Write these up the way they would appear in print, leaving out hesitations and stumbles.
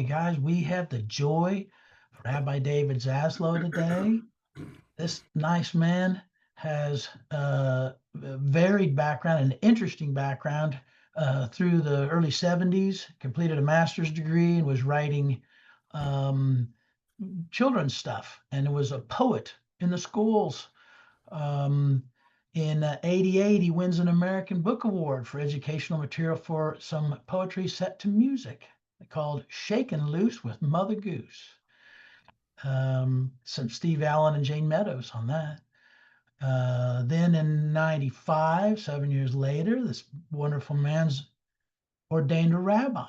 Hey guys, we have the joy of Rabbi David Zaslow today. This nice man has a varied background, an interesting background. Through the early 70s, completed a master's degree and was writing um, children's stuff, and was a poet in the schools. Um, in 88, he wins an American Book Award for educational material for some poetry set to music called Shaken Loose with Mother Goose. Some Steve Allen and Jane Meadows on that. Then in 95, 7 years later, this wonderful man's ordained a rabbi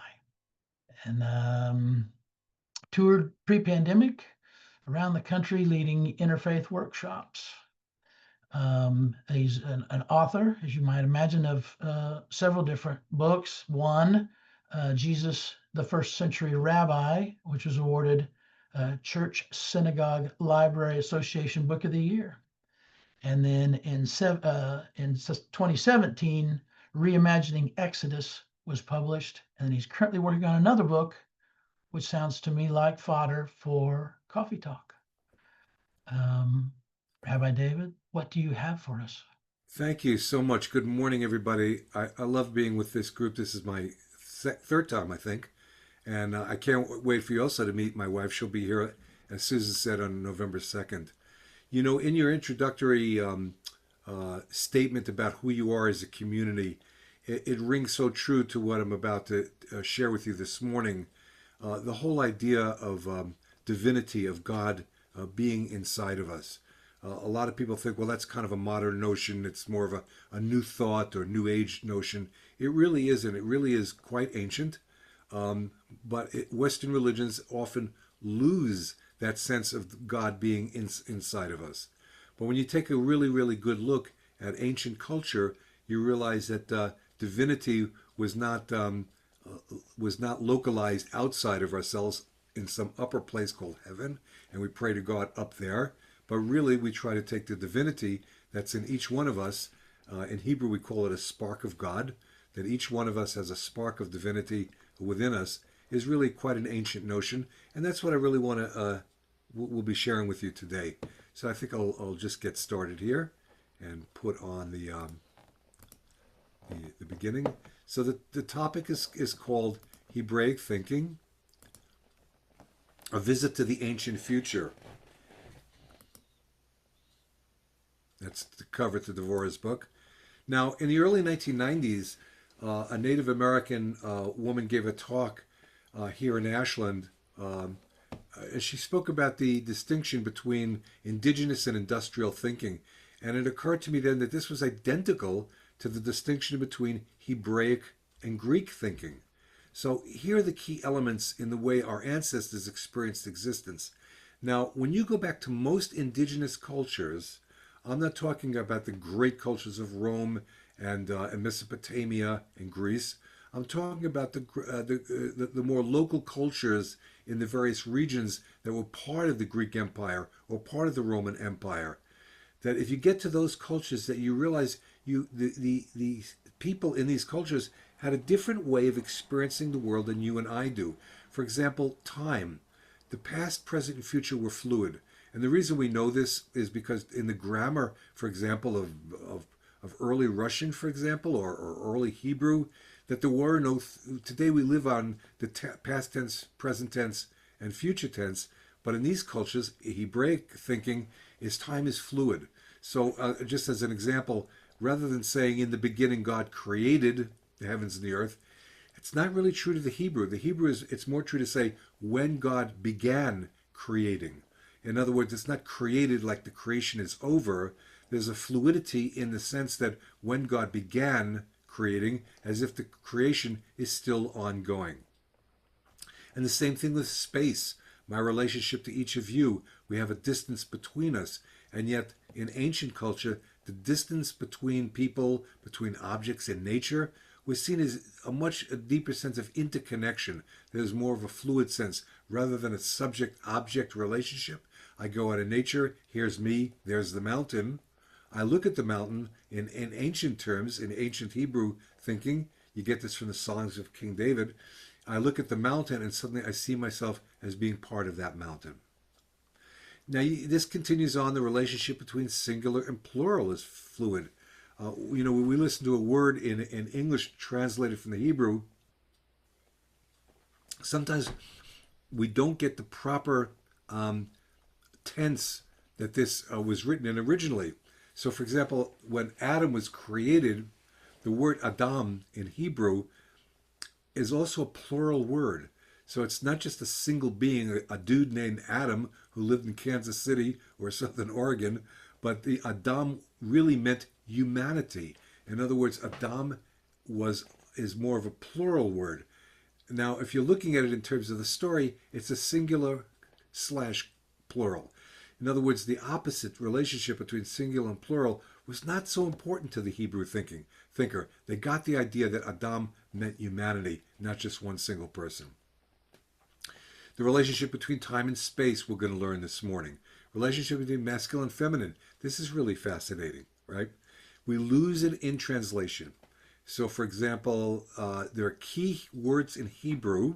and toured pre pandemic around the country leading interfaith workshops. He's an author, as you might imagine, of several different books. One, Jesus, the First Century Rabbi, which was awarded Church Synagogue Library Association Book of the Year. And then in 2017, Reimagining Exodus was published. And he's currently working on another book, which sounds to me like fodder for Coffee Talk. Rabbi David, what do you have for us? Thank you so much. Good morning, everybody. I love being with this group. This is my third time, I think. And I can't wait for you also to meet my wife. She'll be here, as Susan said, on November 2nd. You know, in your introductory statement about who you are as a community, it rings so true to what I'm about to share with you this morning. The whole idea of divinity, of God being inside of us. A lot of people think, well, that's kind of a modern notion. It's more of a new thought or new age notion. It really isn't. It really is quite ancient. Western religions often lose that sense of God being inside of us. But when you take a really, really good look at ancient culture, you realize that divinity was not localized outside of ourselves in some upper place called heaven, and we pray to God up there. But really, we try to take the divinity that's in each one of us. In Hebrew, we call it a spark of God. That each one of us has a spark of divinity within us is really quite an ancient notion, and that's what I really want to will be sharing with you today. So I think I'll just get started here and put on the beginning. So the topic is called Hebraic thinking, a visit to the ancient future. That's the cover to Devorah's book. Now, in the early 1990s, a Native American woman gave a talk here in Ashland. She spoke about the distinction between indigenous and industrial thinking. And it occurred to me then that this was identical to the distinction between Hebraic and Greek thinking. So here are the key elements in the way our ancestors experienced existence. Now, when you go back to most indigenous cultures, I'm not talking about the great cultures of Rome and Mesopotamia and Greece. I'm talking about the more local cultures in the various regions that were part of the Greek Empire or part of the Roman Empire. That if you get to those cultures, that you realize the people in these cultures had a different way of experiencing the world than you and I do. For example, time. The past, present, and future were fluid. And the reason we know this is because in the grammar, for example, of early Russian, for example, or early Hebrew, that there were no, today we live on the past tense, present tense, and future tense, but in these cultures, Hebraic thinking is time is fluid. So just as an example, rather than saying in the beginning God created the heavens and the earth, it's not really true to the Hebrew. The Hebrew it's more true to say when God began creating. In other words, it's not created like the creation is over. There's a fluidity in the sense that when God began creating, as if the creation is still ongoing. And the same thing with space. My relationship to each of you, we have a distance between us. And yet, in ancient culture, the distance between people, between objects in nature, was seen as a much deeper sense of interconnection. There's more of a fluid sense rather than a subject-object relationship. I go out in nature, here's me, there's the mountain. I look at the mountain in ancient terms, in ancient Hebrew thinking. You get this from the songs of King David. I look at the mountain and suddenly I see myself as being part of that mountain. Now, this continues on. The relationship between singular and plural is fluid. When we listen to a word in English translated from the Hebrew, sometimes we don't get the proper tense that this was written in originally. So, for example, when Adam was created, the word Adam in Hebrew is also a plural word. So it's not just a single being, a dude named Adam who lived in Kansas City or Southern Oregon, but the Adam really meant humanity. In other words, Adam is more of a plural word. Now, if you're looking at it in terms of the story, it's a singular slash plural. In other words, the opposite relationship between singular and plural was not so important to the Hebrew thinker. They got the idea that Adam meant humanity, not just one single person. The relationship between time and space we're going to learn this morning. Relationship between masculine and feminine. This is really fascinating, right? We lose it in translation. So, for example, there are key words in Hebrew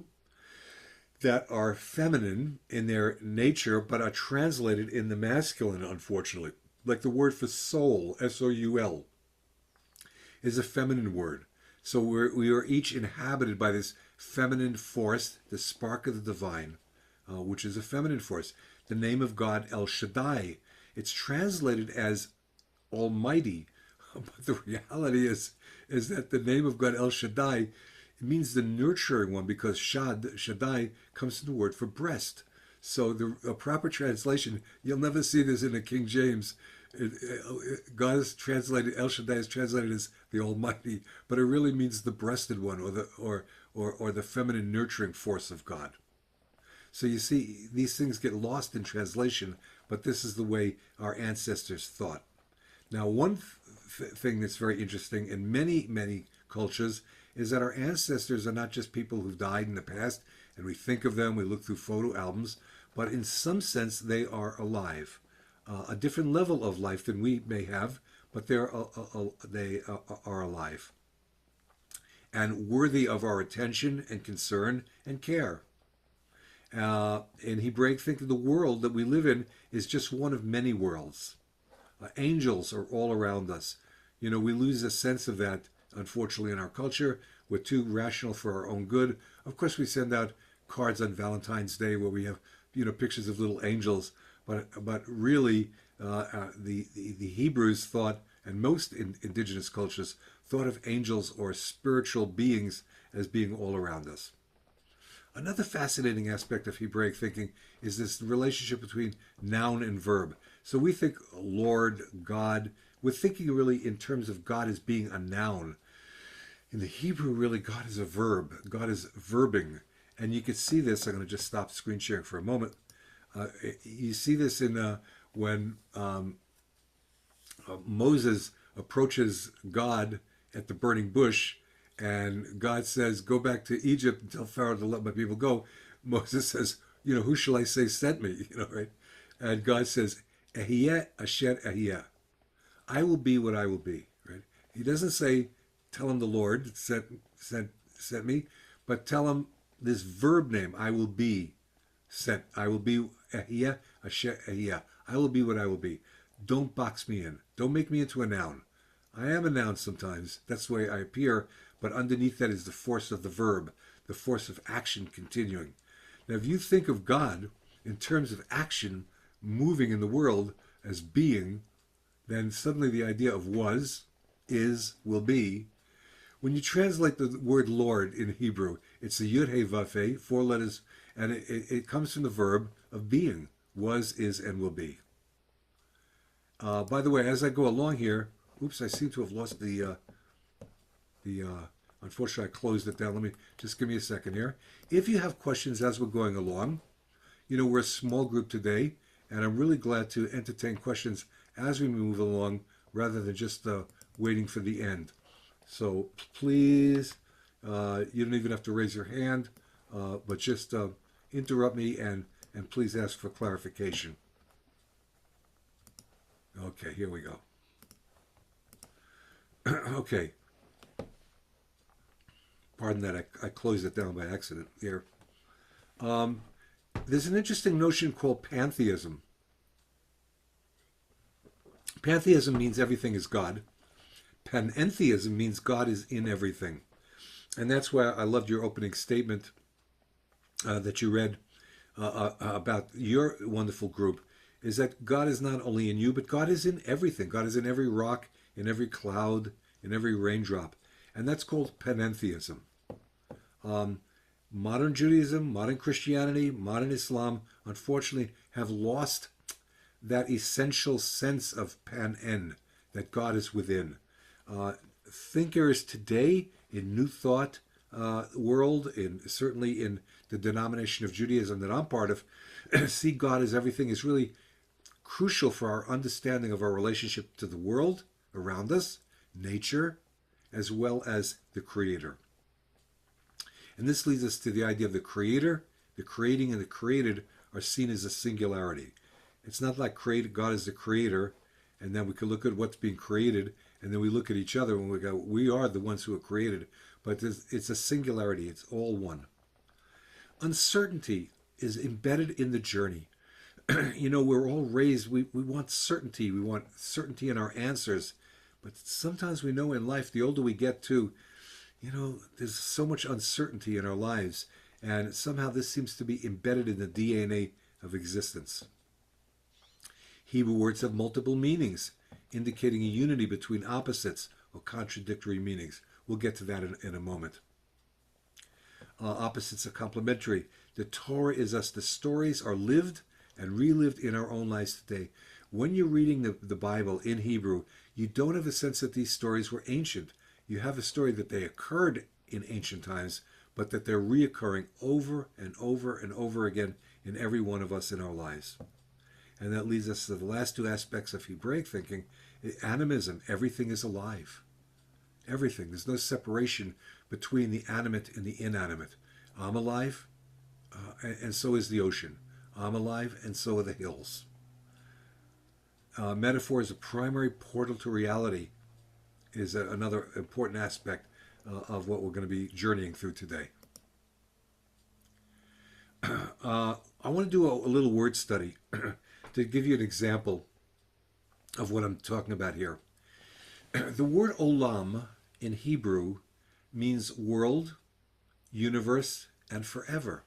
that are feminine in their nature, but are translated in the masculine, unfortunately. Like the word for soul, S-O-U-L, is a feminine word. So we are each inhabited by this feminine force, the spark of the divine, which is a feminine force. The name of God, El Shaddai, it's translated as Almighty, but the reality is that the name of God, El Shaddai, it means the nurturing one, because Shaddai comes from the word for breast. So the proper translation, you'll never see this in a King James. God is translated, El Shaddai is translated as the Almighty, but it really means the breasted one, or the feminine nurturing force of God. So you see, these things get lost in translation, but this is the way our ancestors thought. Now, one thing that's very interesting in many, many cultures is that our ancestors are not just people who've died in the past and we think of them, we look through photo albums, but in some sense they are alive. A different level of life than we may have, but they are alive and worthy of our attention and concern and care. In Hebraic thinking, the world that we live in is just one of many worlds. Angels are all around us. We lose a sense of that, unfortunately, in our culture. We're too rational for our own good. Of course, we send out cards on Valentine's Day where we have, pictures of little angels. But really, the Hebrews thought, and most indigenous cultures thought of angels or spiritual beings as being all around us. Another fascinating aspect of Hebraic thinking is this relationship between noun and verb. So we think Lord, God. We're thinking really in terms of God as being a noun. In the Hebrew, really, God is a verb. God is verbing. And you can see this. I'm going to just stop screen sharing for a moment. You see this in when Moses approaches God at the burning bush, and God says, "Go back to Egypt and tell Pharaoh to let my people go." Moses says, "Who shall I say sent me?" Right? And God says, "Ehiyeh asher ehiyeh." I will be what I will be. Right? He doesn't say, "Tell him the Lord sent me," but tell him this verb name, "I will be sent." I will be Ehiyeh asher ehiyeh. I will be what I will be. Don't box me in. Don't make me into a noun. I am a noun sometimes. That's the way I appear. But underneath that is the force of the verb, the force of action continuing. Now, if you think of God in terms of action moving in the world as being, then suddenly the idea of was, is, will be. When you translate the word Lord in Hebrew, it's a Yud He Vav He, 4 letters, and it comes from the verb of being, was, is, and will be. By the way, as I go along here, oops, I seem to have lost unfortunately, I closed it down. Let me just give me a second here. If you have questions as we're going along, we're a small group today, and I'm really glad to entertain questions as we move along rather than just waiting for the end. So please, you don't even have to raise your hand, but just interrupt me and please ask for clarification. Okay, here we go. Okay. Pardon that, I closed it down by accident here. There's an interesting notion called pantheism. Pantheism means everything is God. Panentheism means God is in everything. And that's why I loved your opening statement that you read about your wonderful group, is that God is not only in you, but God is in everything. God is in every rock, in every cloud, in every raindrop. And that's called panentheism. Modern Judaism, modern Christianity, modern Islam, unfortunately, have lost that essential sense of panen, that God is within. Thinkers today in New Thought world, certainly in the denomination of Judaism that I'm part of, see God as everything is really crucial for our understanding of our relationship to the world around us, nature, as well as the Creator. And this leads us to the idea of the Creator, the creating, and the created are seen as a singularity. It's not like God is the Creator, and then we can look at what's being created, and then we look at each other and we go, we are the ones who are created. But it's a singularity. It's all one. Uncertainty is embedded in the journey. We're all raised, we want certainty. We want certainty in our answers. But sometimes we know in life, the older we get to, there's so much uncertainty in our lives. And somehow this seems to be embedded in the DNA of existence. Hebrew words have multiple meanings, indicating a unity between opposites or contradictory meanings. We'll get to that in a moment. Opposites are complementary. The Torah is us. The stories are lived and relived in our own lives today. When you're reading the Bible in Hebrew, you don't have a sense that these stories were ancient. You have a story that they occurred in ancient times, but that they're reoccurring over and over and over again in every one of us in our lives. And that leads us to the last two aspects of Hebraic thinking. Animism, everything is alive. Everything. There's no separation between the animate and the inanimate. I'm alive, and so is the ocean. I'm alive, and so are the hills. Metaphor is a primary portal to reality, is another important aspect of what we're going to be journeying through today. I want to do a little word study to give you an example of what I'm talking about here. The word olam in Hebrew means world, universe, and forever.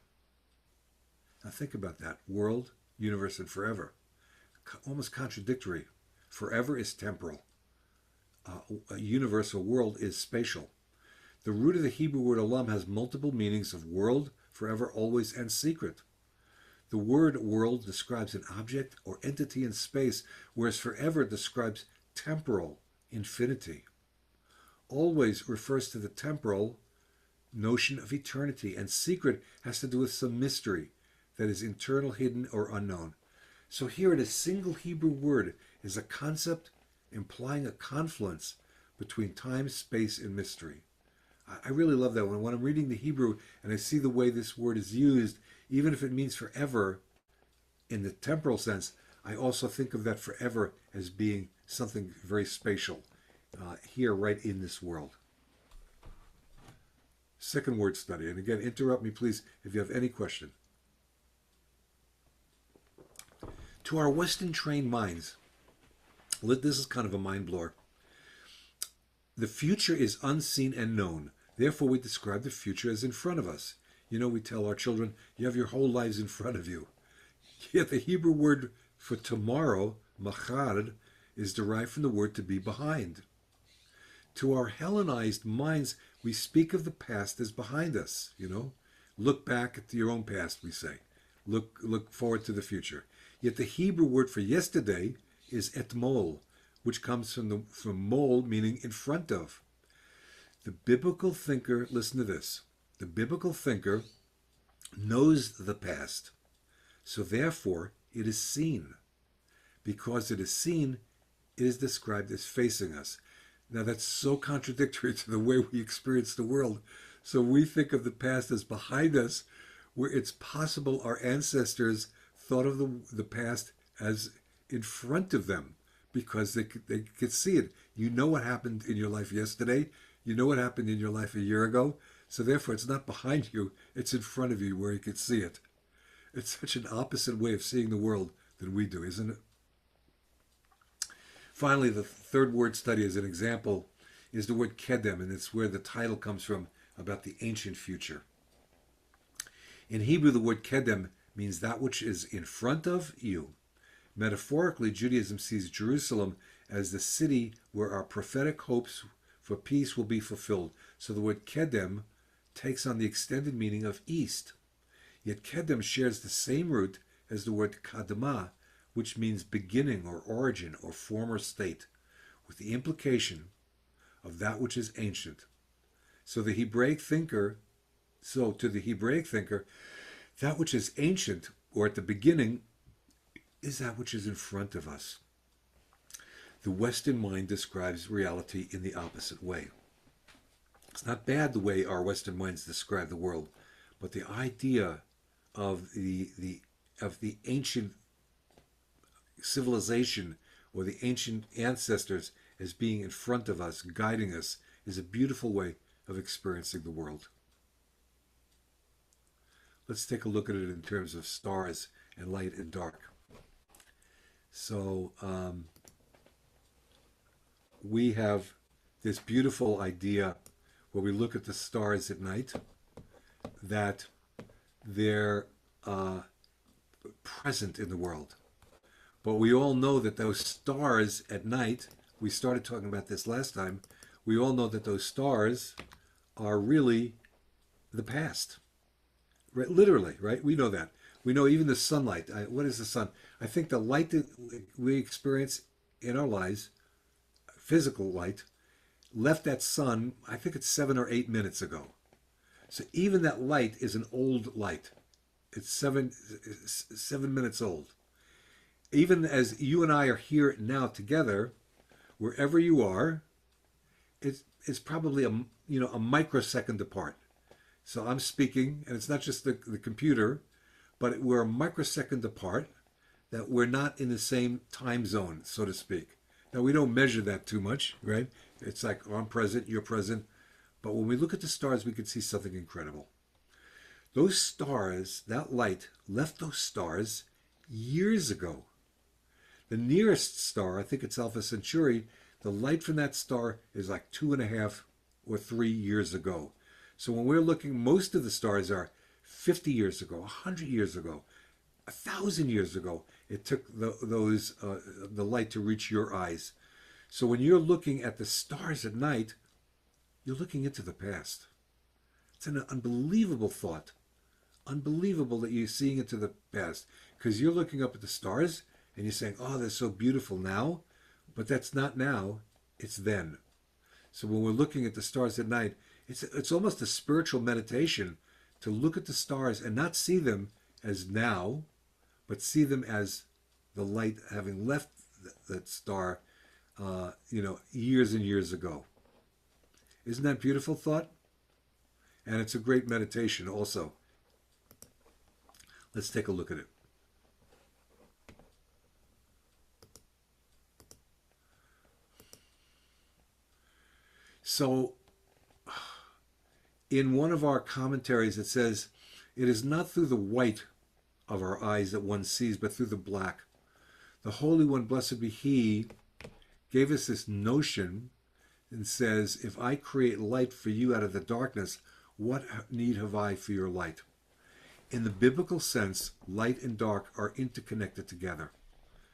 Now think about that. World, universe, and forever. Almost contradictory. Forever is temporal. A universe or world is spatial. The root of the Hebrew word olam has multiple meanings of world, forever, always, and secret. The word world describes an object or entity in space, whereas forever describes temporal, infinity. Always refers to the temporal notion of eternity, and secret has to do with some mystery that is internal, hidden, or unknown. So here in a single Hebrew word is a concept implying a confluence between time, space, and mystery. I really love that one. When I'm reading the Hebrew and I see the way this word is used, even if it means forever in the temporal sense, I also think of that forever as being something very spatial here right in this world. Second word study. And again, interrupt me, please, if you have any question. To our Western trained minds, this is kind of a mind blower. The future is unseen and known. Therefore, we describe the future as in front of us. We tell our children, you have your whole lives in front of you. Yet the Hebrew word for tomorrow, machar, is derived from the word to be behind. To our Hellenized minds, we speak of the past as behind us. Look back at your own past, we say. Look forward to the future. Yet the Hebrew word for yesterday is etmol, which comes from mol, meaning in front of. The biblical thinker, listen to this, the biblical thinker knows the past, so therefore it is seen. Because it is seen, it is described as facing us. Now that's so contradictory to the way we experience the world. So we think of the past as behind us, where it's possible our ancestors thought of the past as in front of them because they could see it. You know what happened in your life yesterday. You know what happened in your life a year ago. So therefore, it's not behind you, it's in front of you where you can see it. It's such an opposite way of seeing the world than we do, isn't it? Finally, the third word study as an example is the word kedem, and it's where the title comes from, about the ancient future. In Hebrew, the word kedem means that which is in front of you. Metaphorically, Judaism sees Jerusalem as the city where our prophetic hopes for peace will be fulfilled. So the word kedem takes on the extended meaning of east. Yet kedem shares the same root as the word kadma, which means beginning or origin or former state, with the implication of that which is ancient. So to the Hebraic thinker, that which is ancient or at the beginning is that which is in front of us. The Western mind describes reality in the opposite way. It's not bad the way our Western minds describe the world, but the idea of the ancient civilization or the ancient ancestors as being in front of us, guiding us, is a beautiful way of experiencing the world. Let's take a look at it in terms of stars and light and dark. So we have this beautiful idea where we look at the stars at night, that they're present in the world. But we all know that those stars at night, we started talking about this last time, we all know that those stars are really the past. Right? Literally, right? We know that. We know even the sunlight. What is the sun? I think the light that we experience in our lives, physical light, left that sun, I think it's 7 or 8 minutes ago. So even that light is an old light. It's seven minutes old. Even as you and I are here now together, wherever you are, it's probably a microsecond apart. So I'm speaking, and it's not just the computer, but we're a microsecond apart, that we're not in the same time zone, so to speak. Now, we don't measure that too much, right? It's like, oh, I'm present, you're present. But when we look at the stars, we can see something incredible. Those stars, that light, left those stars years ago. The nearest star, I think it's Alpha Centauri, the light from that star is like 2.5 or 3 years ago. So when we're looking, most of the stars are 50 years ago, 100 years ago, 1,000 years ago. It took the light to reach your eyes. So when you're looking at the stars at night, you're looking into the past. It's an unbelievable thought. Unbelievable that you're seeing into the past. Because you're looking up at the stars and you're saying, oh, they're so beautiful now. But that's not now, it's then. So when we're looking at the stars at night, it's almost a spiritual meditation to look at the stars and not see them as now, but see them as the light having left that star, years and years ago. Isn't that a beautiful thought? And it's a great meditation also. Let's take a look at it. So, in one of our commentaries, it says, it is not through the white of our eyes that one sees, but through the black. The Holy One, blessed be He, gave us this notion and says, if I create light for you out of the darkness, what need have I for your light? In the biblical sense, light and dark are interconnected together.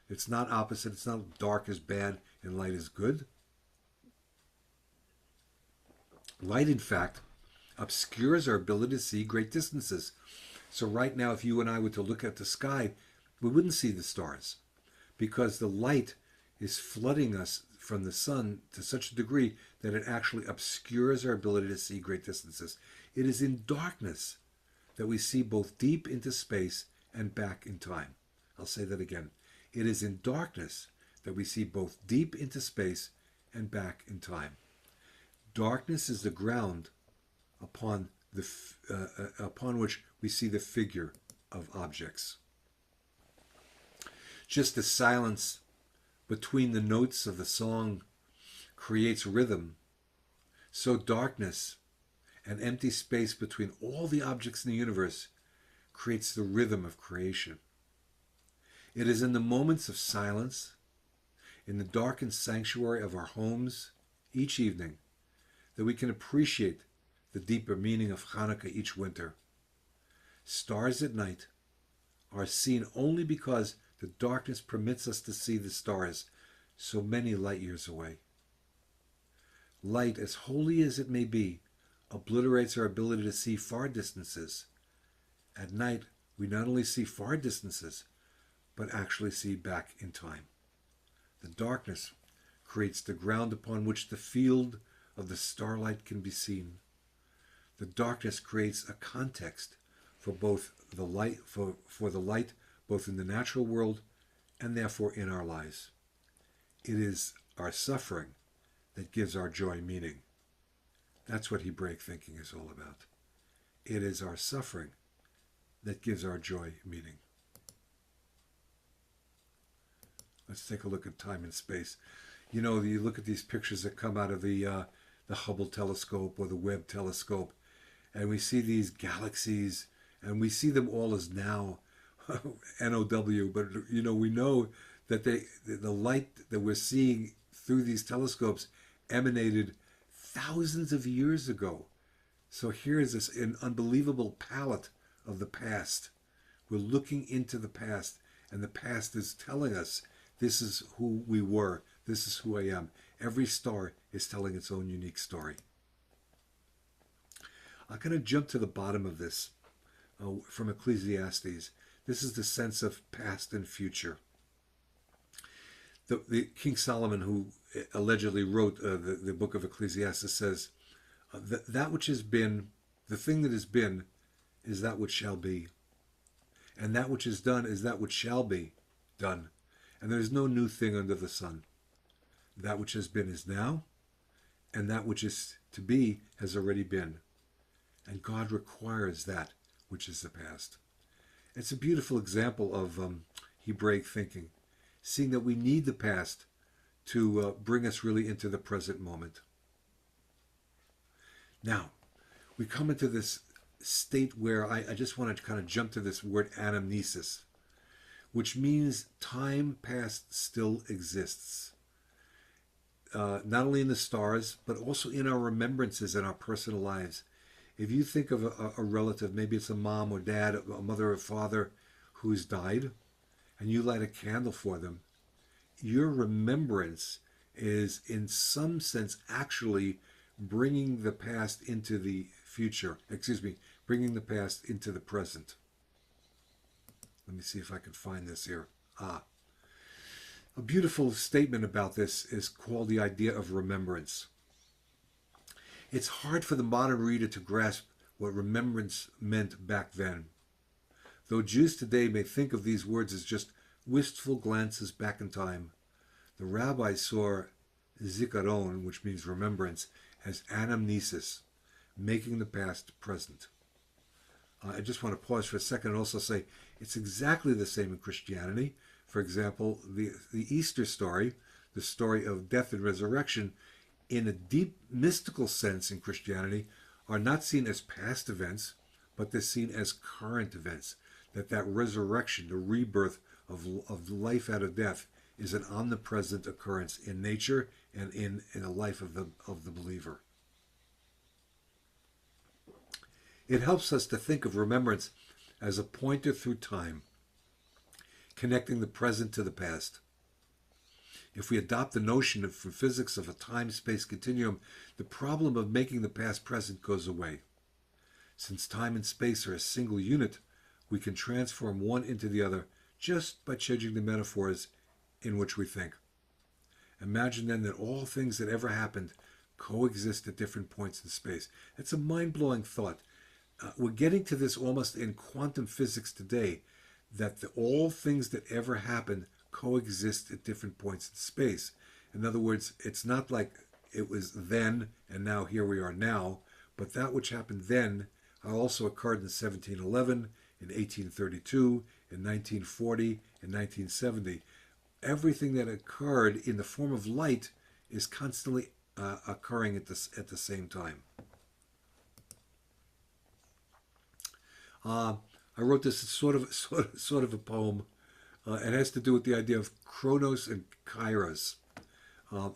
It's not opposite. It's not dark is bad and light is good. Light, in fact, obscures our ability to see great distances. So right now, if you and I were to look at the sky, we wouldn't see the stars because the light is flooding us from the sun to such a degree that it actually obscures our ability to see great distances. It is in darkness that we see both deep into space and back in time. I'll say that again. It is in darkness that we see both deep into space and back in time. Darkness is the ground upon which we see the figure of objects. Just the silence between the notes of the song creates rhythm, so darkness An empty space between all the objects in the universe creates the rhythm of creation. It is in the moments of silence, in the darkened sanctuary of our homes each evening, that we can appreciate the deeper meaning of Hanukkah each winter. Stars at night are seen only because the darkness permits us to see the stars so many light years away. Light, as holy as it may be, obliterates our ability to see far distances. At night, we not only see far distances, but actually see back in time. The darkness creates the ground upon which the field of the starlight can be seen. The darkness creates a context for both the light, for the light both in the natural world and therefore in our lives. It is our suffering that gives our joy meaning. That's what Hebraic thinking is all about. It is our suffering that gives our joy meaning. Let's take a look at time and space. You know, you look at these pictures that come out of the Hubble telescope or the Webb telescope, and we see these galaxies, and we see them all as now, NOW, but you know, we know that the light that we're seeing through these telescopes emanated thousands of years ago. So here is this an unbelievable palette of the past. We're looking into the past, and the past is telling us this is who we were, this is who I am. Every star is telling its own unique story. I'm going to jump to the bottom of this from Ecclesiastes. This is the sense of past and future. The King Solomon, who allegedly wrote the book of Ecclesiastes, says, that which has been, the thing that has been, is that which shall be. And that which is done is that which shall be done. And there is no new thing under the sun. That which has been is now, and that which is to be has already been. And God requires that which is the past. It's a beautiful example of Hebraic thinking, seeing that we need the past to bring us really into the present moment. Now, we come into this state where I just want to kind of jump to this word anamnesis, which means time past still exists. Not only in the stars, but also in our remembrances in our personal lives. If you think of a relative, maybe it's a mom or dad, a mother or father who's died, and you light a candle for them, your remembrance is in some sense actually bringing the past into the future. Bringing the past into the present. Let me see if I can find this here. A beautiful statement about this is called the idea of remembrance. It's hard for the modern reader to grasp what remembrance meant back then. Though Jews today may think of these words as just wistful glances back in time, the rabbis saw zikaron, which means remembrance, as anamnesis, making the past present. I just want to pause for a second and also say it's exactly the same in Christianity. For example, the Easter story, the story of death and resurrection, in a deep mystical sense in Christianity, are not seen as past events, but they're seen as current events. That resurrection, the rebirth of life out of death, is an omnipresent occurrence in nature and in the life of the believer. It helps us to think of remembrance as a pointer through time, connecting the present to the past. If we adopt the notion from physics of a time-space continuum, the problem of making the past present goes away. Since time and space are a single unit, we can transform one into the other just by changing the metaphors in which we think. Imagine then that all things that ever happened coexist at different points in space. It's a mind-blowing thought. We're getting to this almost in quantum physics today, that all things that ever happened coexist at different points in space. In other words, it's not like it was then and now here we are now, but that which happened then also occurred in 1711, in 1832, in 1940, in 1970. Everything that occurred in the form of light is constantly occurring at the same time. I wrote this sort of a poem. It has to do with the idea of Chronos and Kairos.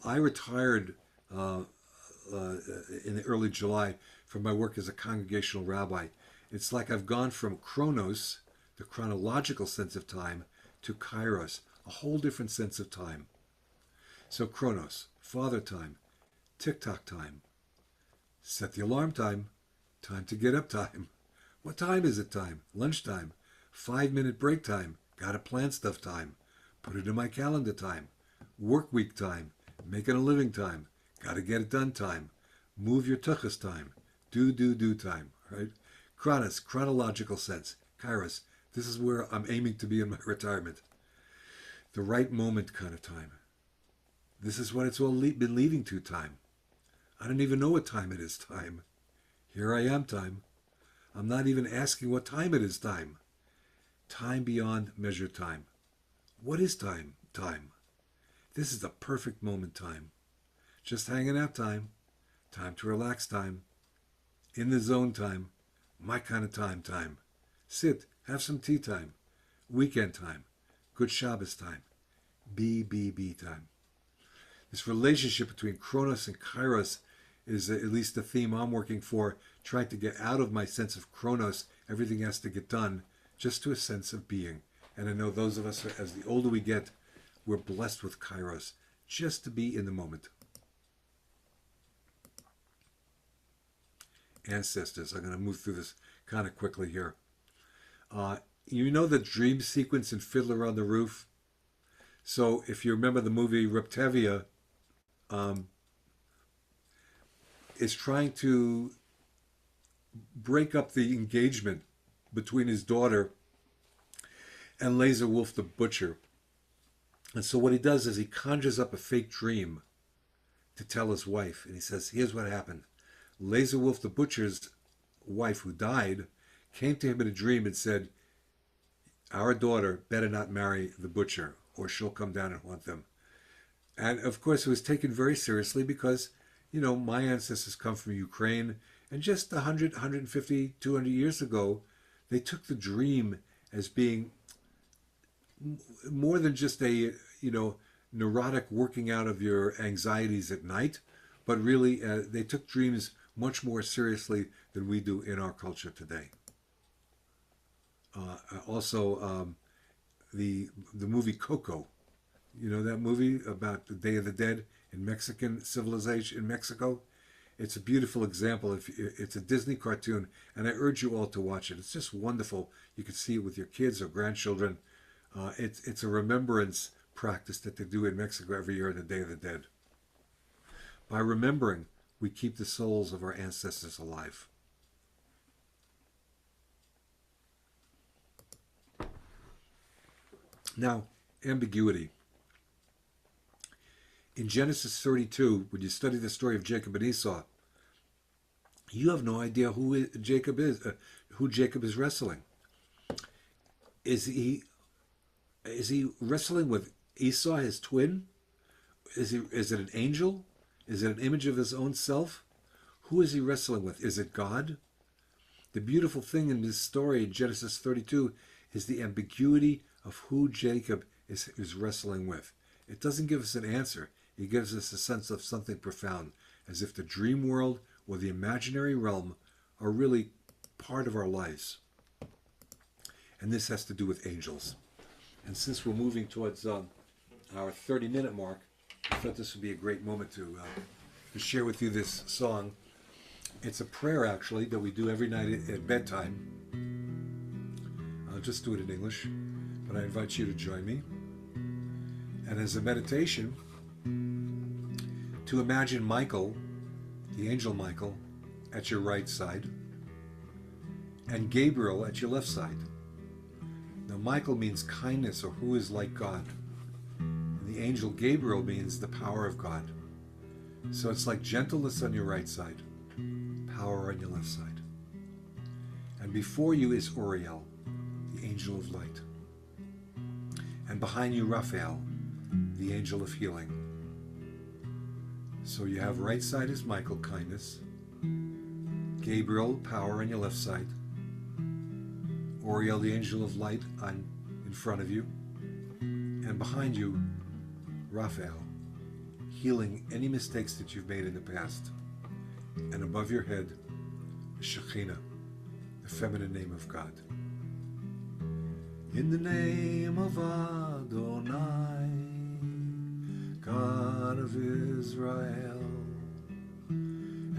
I retired in the early July from my work as a congregational rabbi. It's like I've gone from Chronos, the chronological sense of time, to Kairos, a whole different sense of time. So Chronos, father time, tick-tock time, set the alarm time, time to get up time. What time is it time? Lunchtime, 5-minute break time, gotta plan stuff time, put it in my calendar time, work week time, making a living time, gotta get it done time, move your tuchus time, do time, right? Chronos, chronological sense. Kairos, this is where I'm aiming to be in my retirement. The right moment kind of time. This is what it's all been leading to time. I don't even know what time it is time. Here I am time. I'm not even asking what time it is time. Time beyond measured time. What is time? Time. This is the perfect moment time. Just hanging out time. Time to relax time. In the zone time. My kind of time. Sit, have some tea time. Weekend time. Good Shabbos time. B time. This relationship between Chronos and Kairos is at least the theme I'm working for, trying to get out of my sense of Chronos, everything has to get done, just to a sense of being. And I know those of us, as the older we get, we're blessed with Kairos, just to be in the moment. Ancestors, I'm going to move through this kind of quickly here. You know the dream sequence in Fiddler on the Roof? So if you remember the movie Reptavia, is trying to break up the engagement between his daughter and Laser Wolf the Butcher. And so what he does is he conjures up a fake dream to tell his wife. And he says, here's what happened. Laser Wolf the Butcher's wife, who died, came to him in a dream and said, our daughter better not marry the butcher or she'll come down and haunt them. And of course it was taken very seriously because, you know, my ancestors come from Ukraine, and just 100, 150, 200 years ago, they took the dream as being more than just a, you know, neurotic working out of your anxieties at night, but really they took dreams much more seriously than we do in our culture today. Also, the movie Coco, you know that movie about the Day of the Dead in Mexican civilization in Mexico? It's a beautiful example. It's a Disney cartoon, and I urge you all to watch it. It's just wonderful. You can see it with your kids or grandchildren. It's a remembrance practice that they do in Mexico every year on the Day of the Dead. By remembering, we keep the souls of our ancestors alive. Now, ambiguity. In Genesis 32, when you study the story of Jacob and Esau, you have no idea who Jacob is wrestling. Is he wrestling with Esau, his twin? Is it an angel? Is it an image of his own self? Who is he wrestling with? Is it God? The beautiful thing in this story in Genesis 32 is the ambiguity of who Jacob is wrestling with. It doesn't give us an answer. It gives us a sense of something profound, as if the dream world or the imaginary realm are really part of our lives. And this has to do with angels. And since we're moving towards our 30-minute mark, I thought this would be a great moment to share with you this song. It's a prayer, actually, that we do every night at bedtime. I'll just do it in English, but I invite you to join me. And as a meditation, to imagine Michael, the angel Michael, at your right side, and Gabriel at your left side. Now, Michael means kindness, or who is like God. And the angel Gabriel means the power of God. So it's like gentleness on your right side, power on your left side. And before you is Uriel, the angel of light. And behind you, Raphael, the angel of healing. So you have right side is Michael, kindness. Gabriel, power on your left side. Oriel, the angel of light, in front of you, and behind you, Raphael, healing any mistakes that you've made in the past. And above your head, Shekhinah, the feminine name of God. In the name of Adonai, God of Israel,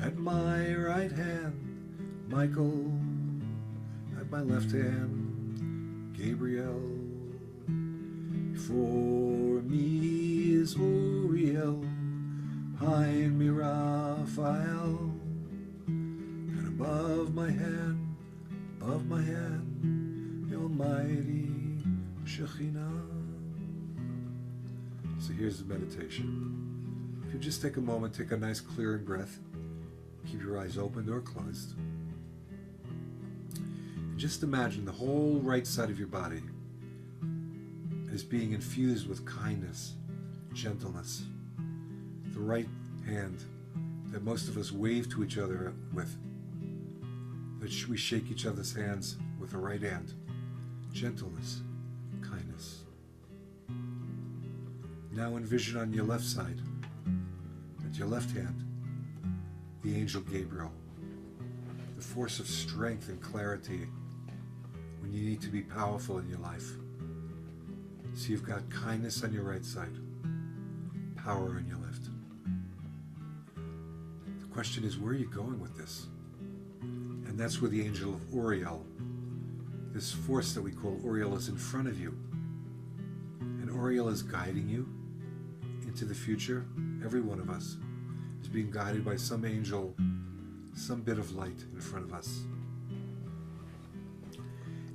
at my right hand, Michael, at my left hand, Gabriel. Before me is Uriel, behind me Raphael, and above my hand, the Almighty Shekhinah. So here's the meditation. If you just take a moment, take a nice clearing breath, keep your eyes open or closed. And just imagine the whole right side of your body as being infused with kindness, gentleness. The right hand that most of us wave to each other with, that we shake each other's hands with the right hand. Gentleness, kindness. Now envision on your left side, at your left hand, the angel Gabriel, the force of strength and clarity when you need to be powerful in your life. So you've got kindness on your right side, power on your left. The question is, where are you going with this? And that's where the angel of Uriel, this force that we call Uriel, is in front of you. And Uriel is guiding you into the future. Every one of us is being guided by some angel, some bit of light in front of us.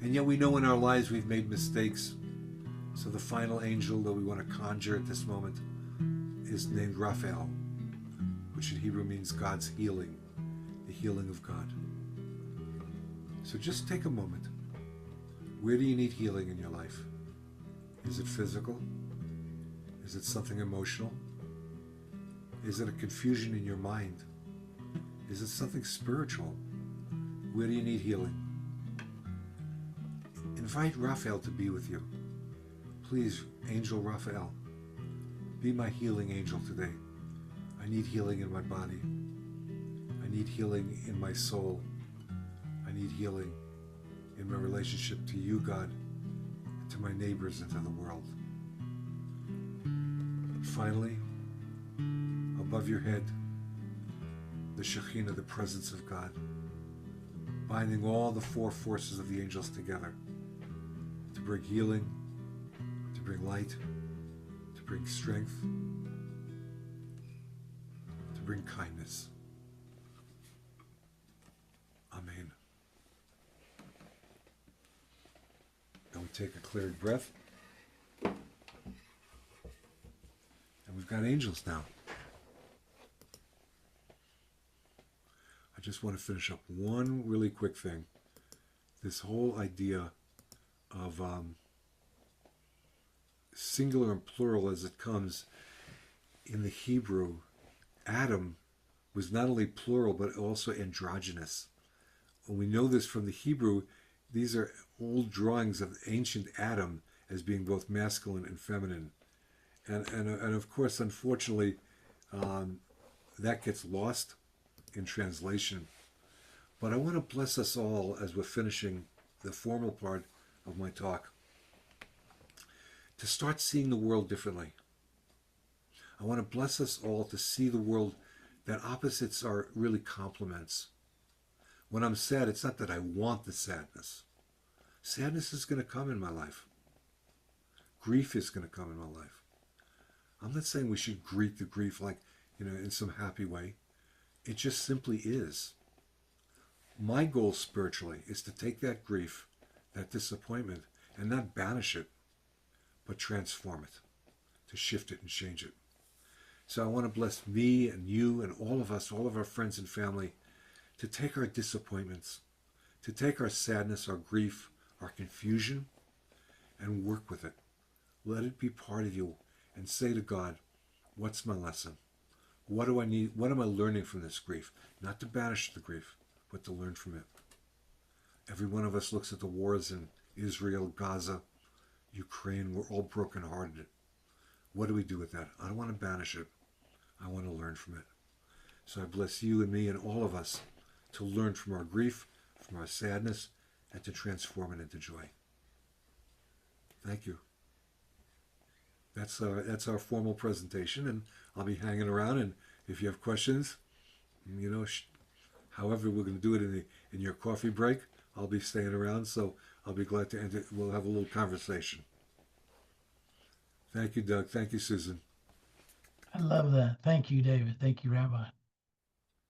And yet we know in our lives we've made mistakes. So the final angel that we want to conjure at this moment is named Raphael, which in Hebrew means God's healing, the healing of God. So just take a moment. Where do you need healing in your life? Is it physical? Is it something emotional? Is it a confusion in your mind? Is it something spiritual? Where do you need healing? Invite Raphael to be with you. Please, Angel Raphael, be my healing angel today. I need healing in my body. I need healing in my soul. I need healing in my relationship to you, God, and to my neighbors and to the world. Finally, above your head, the Shekhinah, the presence of God, binding all the four forces of the angels together to bring healing, to bring light, to bring strength, to bring kindness. Amen. And we take a cleared breath. And we've got angels now. I just want to finish up one really quick thing. This whole idea of singular and plural as it comes in the Hebrew, Adam was not only plural but also androgynous. And we know this from the Hebrew. These are old drawings of ancient Adam as being both masculine and feminine. And of course, unfortunately, that gets lost in translation. But I want to bless us all as we're finishing the formal part of my talk to start seeing the world differently. I want to bless us all to see the world that opposites are really complements. When I'm sad, it's not that I want the sadness. Sadness is going to come in my life. Grief is going to come in my life. I'm not saying we should greet the grief like, in some happy way. It just simply is. My goal spiritually is to take that grief, that disappointment, and not banish it, but transform it, to shift it and change it. So I want to bless me and you and all of us, all of our friends and family, to take our disappointments, to take our sadness, our grief, our confusion, and work with it. Let it be part of you and say to God, what's my lesson? What do I need? What am I learning from this grief? Not to banish the grief, but to learn from it. Every one of us looks at the wars in Israel, Gaza, Ukraine. We're all brokenhearted. What do we do with that? I don't want to banish it. I want to learn from it. So I bless you and me and all of us to learn from our grief, from our sadness, and to transform it into joy. Thank you. That's our formal presentation, and I'll be hanging around. And if you have questions, you know, however we're going to do it in your coffee break, I'll be staying around. So I'll be glad to end it. We'll have a little conversation. Thank you, Doug. Thank you, Susan. I love that. Thank you, David. Thank you, Rabbi.